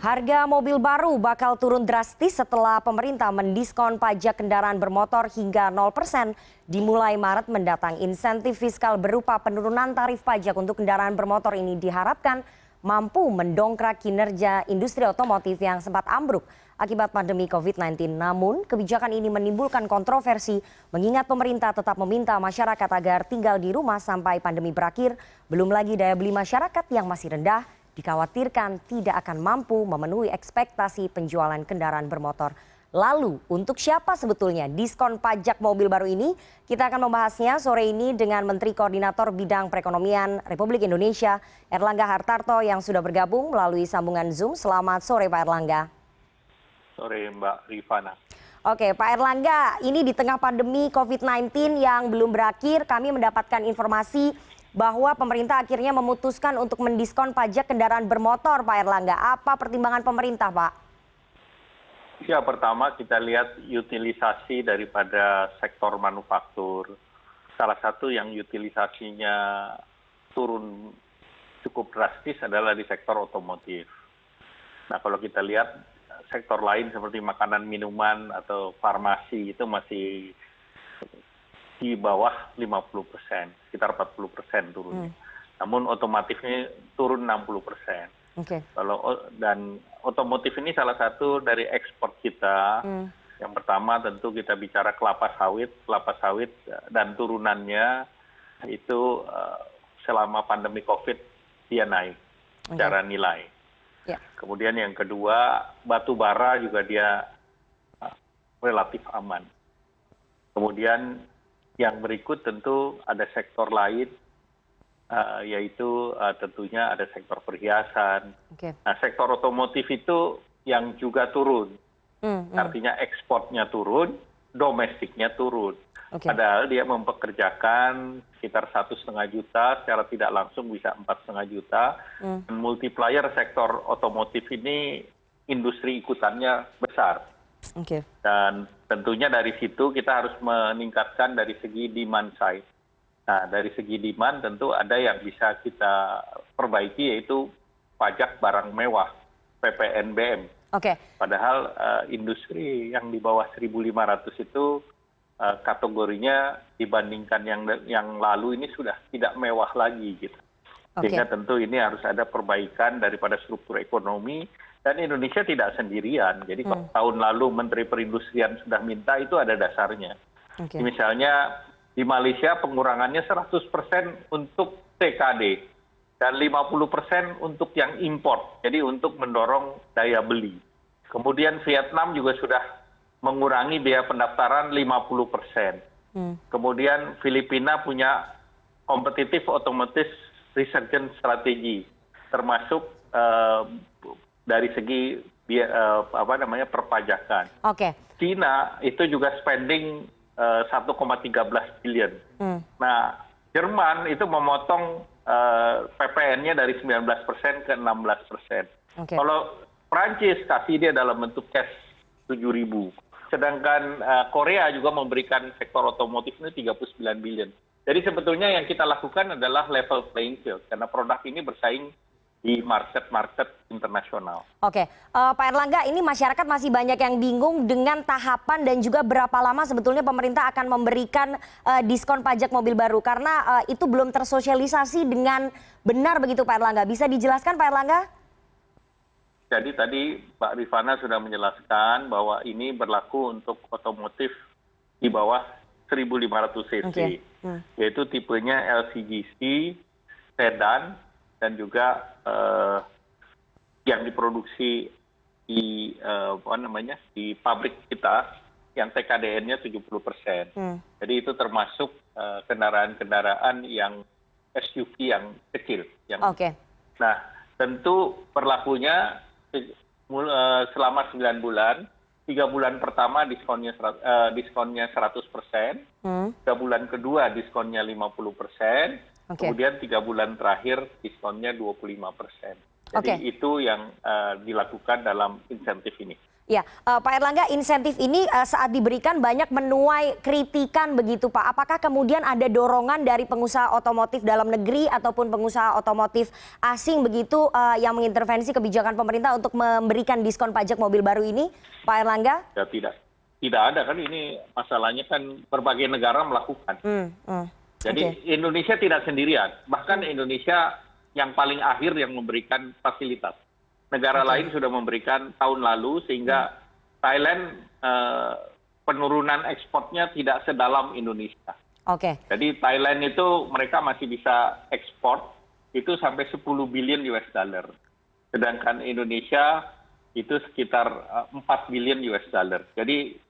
Harga mobil baru bakal turun drastis setelah pemerintah mendiskon pajak kendaraan bermotor hingga 0% dimulai Maret mendatang. Insentif fiskal berupa penurunan tarif pajak untuk kendaraan bermotor ini diharapkan mampu mendongkrak kinerja industri otomotif yang sempat ambruk akibat pandemi COVID-19. Namun, kebijakan ini menimbulkan kontroversi mengingat pemerintah tetap meminta masyarakat agar tinggal di rumah sampai pandemi berakhir. Belum lagi daya beli masyarakat yang masih rendah dikhawatirkan tidak akan mampu memenuhi ekspektasi penjualan kendaraan bermotor. Lalu, untuk siapa sebetulnya diskon pajak mobil baru ini? Kita akan membahasnya sore ini dengan Menteri Koordinator Bidang Perekonomian Republik Indonesia, Erlangga Hartarto, yang sudah bergabung melalui sambungan Zoom. Selamat sore, Pak Erlangga. Sore, Mbak Rifana. Oke, Pak Erlangga, ini di tengah pandemi COVID-19 yang belum berakhir, kami mendapatkan informasi bahwa pemerintah akhirnya memutuskan untuk mendiskon pajak kendaraan bermotor, Pak Erlangga. Apa pertimbangan pemerintah, Pak? Ya, pertama kita lihat utilisasi daripada sektor manufaktur. Salah satu yang utilisasinya turun cukup drastis adalah di sektor otomotif. Nah, kalau kita lihat sektor lain seperti makanan, minuman, atau farmasi itu masih di bawah 50%, sekitar 40% turunnya. Namun otomotifnya turun 60%. Dan otomotif ini salah satu dari ekspor kita. Yang pertama tentu kita bicara kelapa sawit dan turunannya itu selama pandemi COVID dia naik secara nilai. Kemudian yang kedua, batu bara juga dia relatif aman. Kemudian yang berikut tentu ada sektor lain, yaitu tentunya ada sektor perhiasan. Nah, sektor otomotif itu yang juga turun. Artinya ekspornya turun, domestiknya turun. Padahal dia mempekerjakan sekitar 1,5 juta, secara tidak langsung bisa 4,5 juta. Dan multiplier sektor otomotif ini industri ikutannya besar. Dan tentunya dari situ kita harus meningkatkan dari segi demand side. Nah, dari segi demand tentu ada yang bisa kita perbaiki, yaitu pajak barang mewah, PPNBM. Padahal industri yang di bawah 1.500 itu kategorinya dibandingkan yang lalu ini sudah tidak mewah lagi gitu. Sehingga tentu ini harus ada perbaikan daripada struktur ekonomi. Dan Indonesia tidak sendirian. Jadi kalau tahun lalu Menteri Perindustrian sudah minta, itu ada dasarnya. Misalnya di Malaysia pengurangannya 100% untuk TKD dan 50% untuk yang import. Jadi untuk mendorong daya beli. Kemudian Vietnam juga sudah mengurangi biaya pendaftaran 50%. Kemudian Filipina punya kompetitif otomotif resurgence strategi, termasuk dari segi perpajakan. Cina itu juga spending 1,13 billion. Nah, Jerman itu memotong PPN-nya dari 19% ke 16%. Kalau Prancis kasih dia dalam bentuk cash 7.000. Sedangkan Korea juga memberikan sektor otomotif ini 39 billion. Jadi sebetulnya yang kita lakukan adalah level playing field karena produk ini bersaing di market internasional. Pak Erlangga, ini masyarakat masih banyak yang bingung dengan tahapan dan juga berapa lama sebetulnya pemerintah akan memberikan diskon pajak mobil baru karena itu belum tersosialisasi dengan benar begitu, Pak Erlangga. Bisa dijelaskan, Pak Erlangga? Jadi tadi Pak Rifana sudah menjelaskan bahwa ini berlaku untuk otomotif di bawah 1.500 cc, yaitu tipenya LCGC, sedan, dan juga yang diproduksi di di pabrik kita yang TKDN-nya 70%. Jadi itu termasuk kendaraan-kendaraan yang SUV yang kecil. Nah, tentu berlakunya selama 9 bulan. 3 bulan pertama diskonnya 100%, 3 bulan kedua diskonnya 50%. Kemudian 3 bulan terakhir diskonnya 25%. Jadi itu yang dilakukan dalam insentif ini. Ya, Pak Erlangga, insentif ini saat diberikan banyak menuai kritikan begitu Pak. Apakah kemudian ada dorongan dari pengusaha otomotif dalam negeri ataupun pengusaha otomotif asing begitu yang mengintervensi kebijakan pemerintah untuk memberikan diskon pajak mobil baru ini, Pak Erlangga? Ya tidak ada kan, ini masalahnya kan berbagai negara melakukan. Jadi Indonesia tidak sendirian, bahkan Indonesia yang paling akhir yang memberikan fasilitas. Negara lain sudah memberikan tahun lalu sehingga Thailand penurunan ekspornya tidak sedalam Indonesia. Jadi Thailand itu mereka masih bisa ekspor itu sampai 10 billion US dollar. Sedangkan Indonesia itu sekitar 4 billion US dollar. Jadi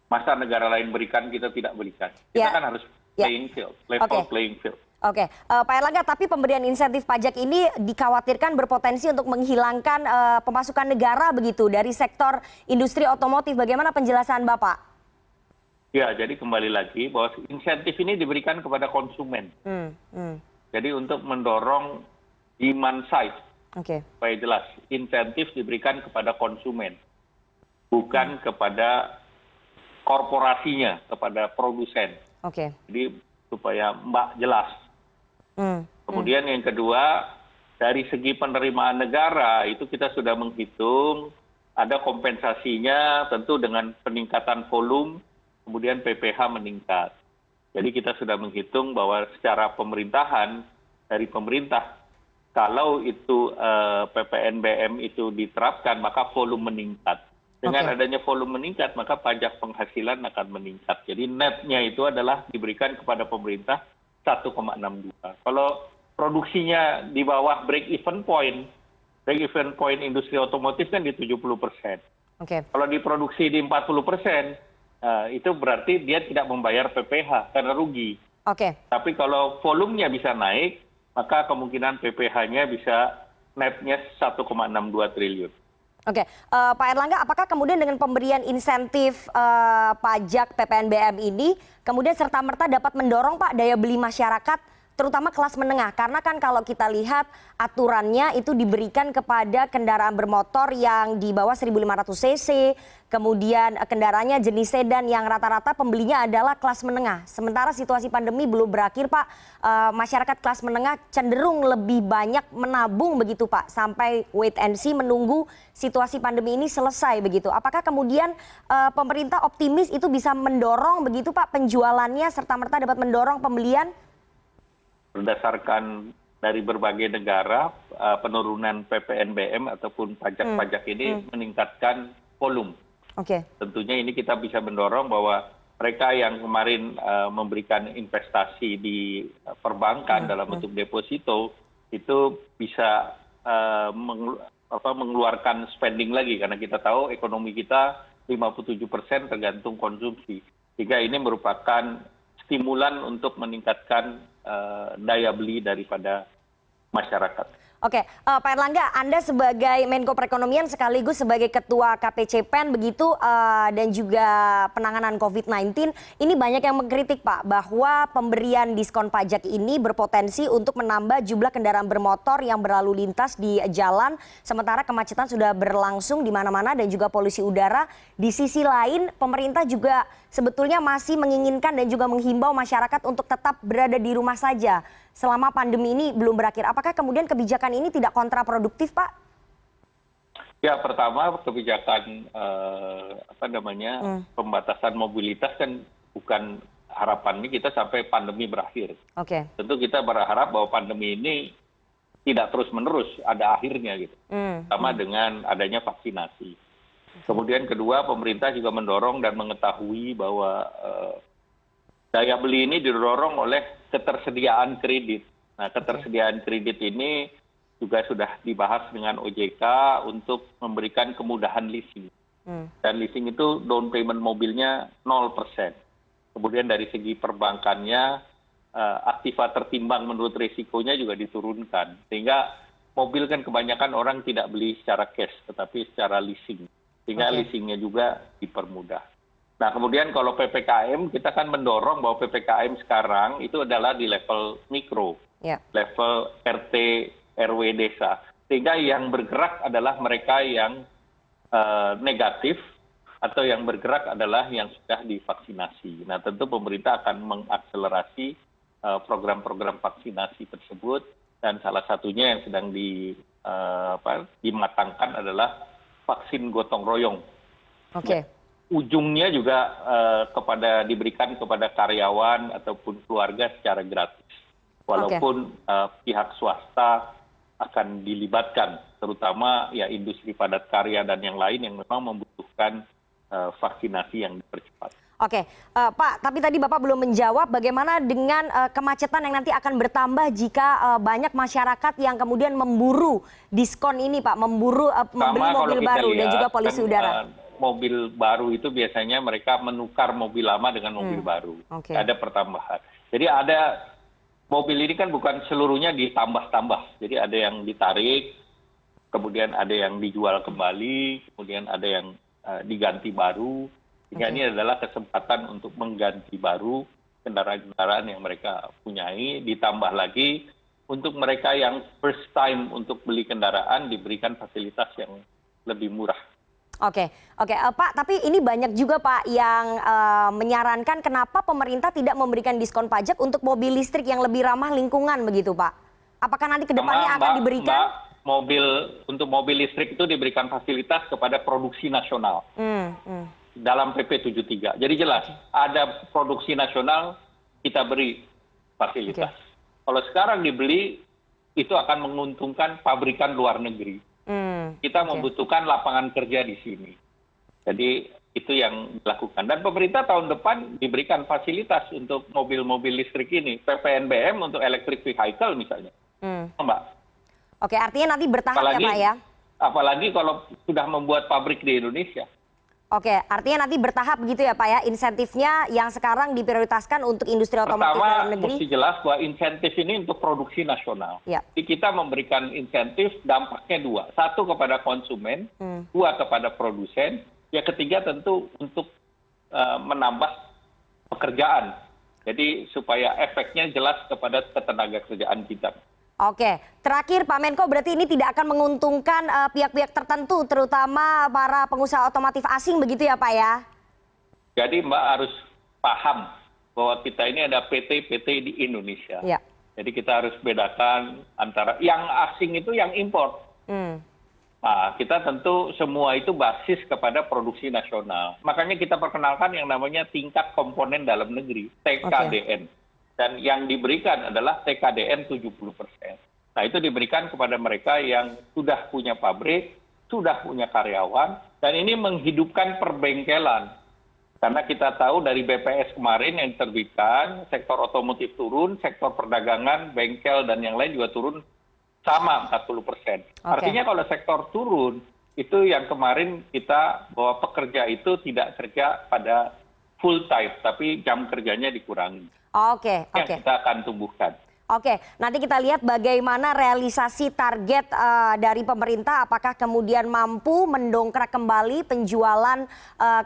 masa negara lain berikan kita tidak berikan. Kita kan harus playing field, level playing field. Pak Erlangga, tapi pemberian insentif pajak ini dikhawatirkan berpotensi untuk menghilangkan pemasukan negara begitu dari sektor industri otomotif. Bagaimana penjelasan Bapak? Ya, jadi kembali lagi bahwa insentif ini diberikan kepada konsumen. Jadi untuk mendorong demand side, supaya jelas, insentif diberikan kepada konsumen, bukan kepada korporasinya, kepada produsen. Jadi supaya Mbak jelas. Kemudian yang kedua, dari segi penerimaan negara itu kita sudah menghitung ada kompensasinya tentu dengan peningkatan volume, kemudian PPh meningkat. Jadi kita sudah menghitung bahwa secara pemerintahan dari pemerintah, kalau itu PPNBM itu diterapkan maka volume meningkat. Dengan adanya volume meningkat maka pajak penghasilan akan meningkat. Jadi netnya itu adalah diberikan kepada pemerintah 1,62. Kalau produksinya di bawah break even point industri otomotif kan di 70%. Kalau diproduksi di 40%, itu berarti dia tidak membayar PPh karena rugi. Tapi kalau volumenya bisa naik, maka kemungkinan PPh-nya bisa netnya 1,62 triliun. Pak Erlangga, apakah kemudian dengan pemberian insentif pajak PPNBM ini kemudian serta-merta dapat mendorong Pak daya beli masyarakat terutama kelas menengah? Karena kan kalau kita lihat aturannya itu diberikan kepada kendaraan bermotor yang di bawah 1.500 cc, kemudian kendaraannya jenis sedan yang rata-rata pembelinya adalah kelas menengah. Sementara situasi pandemi belum berakhir Pak, masyarakat kelas menengah cenderung lebih banyak menabung begitu Pak, sampai wait and see menunggu situasi pandemi ini selesai begitu. Apakah kemudian pemerintah optimis itu bisa mendorong begitu Pak penjualannya serta-merta dapat mendorong pembelian? Berdasarkan dari berbagai negara, penurunan PPNBM ataupun pajak-pajak ini meningkatkan volume. Tentunya ini kita bisa mendorong bahwa mereka yang kemarin memberikan investasi di perbankan dalam bentuk deposito itu bisa mengeluarkan spending lagi karena kita tahu ekonomi kita 57% tergantung konsumsi. Sehingga ini merupakan stimulan untuk meningkatkan daya beli daripada masyarakat. Pak Erlangga, Anda sebagai Menko Perekonomian sekaligus sebagai Ketua KPCPEN begitu dan juga penanganan COVID-19, ini banyak yang mengkritik Pak bahwa pemberian diskon pajak ini berpotensi untuk menambah jumlah kendaraan bermotor yang berlalu lintas di jalan, sementara kemacetan sudah berlangsung di mana-mana dan juga polusi udara. Di sisi lain, pemerintah juga sebetulnya masih menginginkan dan juga menghimbau masyarakat untuk tetap berada di rumah saja selama pandemi ini belum berakhir. Apakah kemudian kebijakan ini tidak kontraproduktif, Pak? Ya, pertama kebijakan pembatasan mobilitas kan bukan harapannya kita sampai pandemi berakhir. Tentu kita berharap bahwa pandemi ini tidak terus-menerus, ada akhirnya gitu. Sama dengan adanya vaksinasi. Kemudian kedua, pemerintah juga mendorong dan mengetahui bahwa daya beli ini didorong oleh ketersediaan kredit. Nah, ketersediaan kredit ini juga sudah dibahas dengan OJK untuk memberikan kemudahan leasing. Dan leasing itu down payment mobilnya 0%. Kemudian dari segi perbankannya, aktiva tertimbang menurut risikonya juga diturunkan. Sehingga mobil kan kebanyakan orang tidak beli secara cash, tetapi secara leasing. Sehingga leasingnya juga dipermudah. Nah, kemudian kalau PPKM, kita kan mendorong bahwa PPKM sekarang itu adalah di level mikro, level RT, RW desa. Sehingga yang bergerak adalah mereka yang negatif atau yang bergerak adalah yang sudah divaksinasi. Nah, tentu pemerintah akan mengakselerasi program-program vaksinasi tersebut, dan salah satunya yang sedang dimatangkan adalah vaksin gotong royong. Oke. Ujungnya juga diberikan kepada karyawan ataupun keluarga secara gratis. Walaupun pihak swasta akan dilibatkan, terutama ya industri padat karya dan yang lain yang memang membutuhkan vaksinasi yang dipercepat. Oke, Pak, tapi tadi Bapak belum menjawab bagaimana dengan kemacetan yang nanti akan bertambah jika banyak masyarakat yang kemudian memburu diskon ini, Pak, memburu membeli mobil baru dan juga polusi udara. Mobil baru itu biasanya mereka menukar mobil lama dengan mobil baru. Ada pertambahan. Jadi ada mobil ini kan bukan seluruhnya ditambah-tambah. Jadi ada yang ditarik, kemudian ada yang dijual kembali, kemudian ada yang diganti baru. Sehingga ini adalah kesempatan untuk mengganti baru kendaraan-kendaraan yang mereka punyai. Ditambah lagi untuk mereka yang first time untuk beli kendaraan diberikan fasilitas yang lebih murah. Oke, Pak, tapi ini banyak juga Pak yang menyarankan kenapa pemerintah tidak memberikan diskon pajak untuk mobil listrik yang lebih ramah lingkungan begitu Pak? Apakah nanti kedepannya akan diberikan? Untuk mobil listrik itu diberikan fasilitas kepada produksi nasional dalam PP 73. Jadi jelas ada produksi nasional kita beri fasilitas. Kalau sekarang dibeli itu akan menguntungkan pabrikan luar negeri. Kita membutuhkan lapangan kerja di sini. Jadi itu yang dilakukan. Dan pemerintah tahun depan diberikan fasilitas untuk mobil-mobil listrik ini. PPNBM untuk electric vehicle misalnya. Mbak. Oke, artinya nanti bertahap ya Pak ya? Apalagi kalau sudah membuat pabrik di Indonesia. Oke, artinya nanti bertahap begitu ya Pak ya, insentifnya yang sekarang diprioritaskan untuk industri otomotif dalam negeri. Pertama, mesti jelas bahwa insentif ini untuk produksi nasional. Jadi kita memberikan insentif dampaknya dua. Satu kepada konsumen, dua kepada produsen, yang ketiga tentu untuk menambah pekerjaan. Jadi supaya efeknya jelas kepada ketenaga kerjaan kita. Oke, terakhir Pak Menko, berarti ini tidak akan menguntungkan pihak-pihak tertentu, terutama para pengusaha otomotif asing begitu ya Pak ya? Jadi Mbak harus paham bahwa kita ini ada PT-PT di Indonesia. Jadi kita harus bedakan antara yang asing itu yang impor. Nah, kita tentu semua itu basis kepada produksi nasional. Makanya kita perkenalkan yang namanya tingkat komponen dalam negeri, TKDN. Dan yang diberikan adalah TKDN 70%. Nah, itu diberikan kepada mereka yang sudah punya pabrik, sudah punya karyawan, dan ini menghidupkan perbengkelan. Karena kita tahu dari BPS kemarin yang diterbitkan, sektor otomotif turun, sektor perdagangan, bengkel, dan yang lain juga turun sama 40%. Artinya kalau sektor turun, itu yang kemarin kita bahwa pekerja itu tidak kerja pada full time, tapi jam kerjanya dikurangi. Yang kita akan tumbuhkan. Oke, nanti kita lihat bagaimana realisasi target dari pemerintah, apakah kemudian mampu mendongkrak kembali penjualan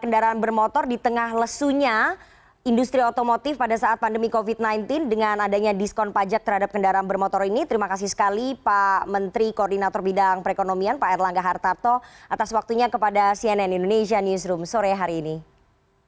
kendaraan bermotor di tengah lesunya industri otomotif pada saat pandemi COVID-19 dengan adanya diskon pajak terhadap kendaraan bermotor ini. Terima kasih sekali Pak Menteri Koordinator Bidang Perekonomian Pak Erlangga Hartarto atas waktunya kepada CNN Indonesia Newsroom sore hari ini.